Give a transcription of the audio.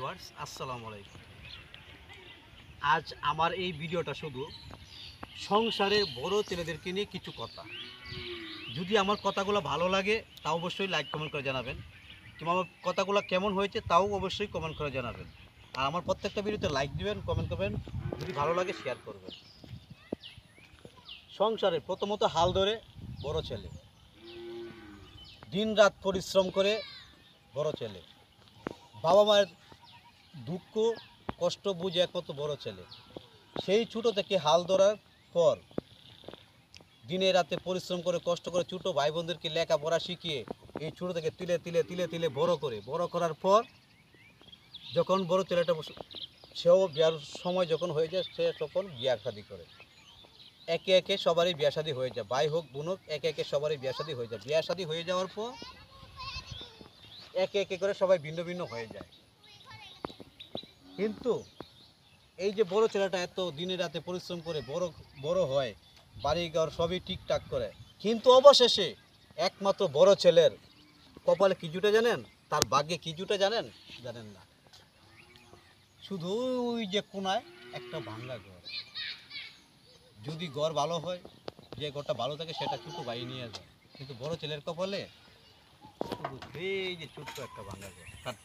আসসালামু আলাইকুম। আজ আমার এই ভিডিওটা শুধু সংসারে বড় ছেলেদেরকে নিয়ে কিছু কথা। যদি আমার কথাগুলো ভালো লাগে তা অবশ্যই লাইক কমেন্ট করে জানাবেন, কিংবা আমার কথাগুলো কেমন হয়েছে তাও অবশ্যই কমেন্ট করে জানাবেন। আর আমার প্রত্যেকটা ভিডিওতে লাইক দিবেন, কমেন্ট করবেন, যদি ভালো লাগে শেয়ার করবেন। সংসারে প্রথমত হাল ধরে বড় ছেলে, দিন রাত পরিশ্রম করে বড় ছেলে, বাবা মায়ের দুঃখ কষ্ট বুঝে একমাত্র বড় ছেলে। সেই ছোটো থেকে হাল ধরার পর দিনে রাতে পরিশ্রম করে কষ্ট করে ছোটো ভাই বোনদেরকে লেখাপড়া শিখিয়ে এই ছোটো থেকে তিলে তিলে তিলে তিলে বড় করার পর যখন বড় ছেলেটা সেও বিয়ার সময় যখন হয়ে যায়, সে তখন বিয়া শাদি করে। একে একে সবারই বিয়া শাদি হয়ে যায়, ভাই হোক বোন হোক, একে একে সবারই বিয়া শাদি হয়ে যায়। বিয়া শাদি হয়ে যাওয়ার পর একে একে করে সবাই ভিন্ন ভিন্ন হয়ে যায়। কিন্তু এই যে বড় ছেলেটা এত দিনে রাতে পরিশ্রম করে বড় বড় হয়, বাড়ি ঘর সবই ঠিকঠাক করে, কিন্তু অবশেষে একমাত্র বড় ছেলের কপালে কি জুটে জানেন? তার ভাগ্যে কি জুটে জানেন? জানেন না। শুধু ওই যে কোনায় একটা ভাঙ্গা ঘর। যদি ঘর ভালো হয়, যে ঘরটা ভালো থাকে সেটা ছোটো ভাই নিয়ে যায়, কিন্তু বড় ছেলের কপালে শুধু এই যে ছোট্ট একটা ভাঙ্গা ঘর। তার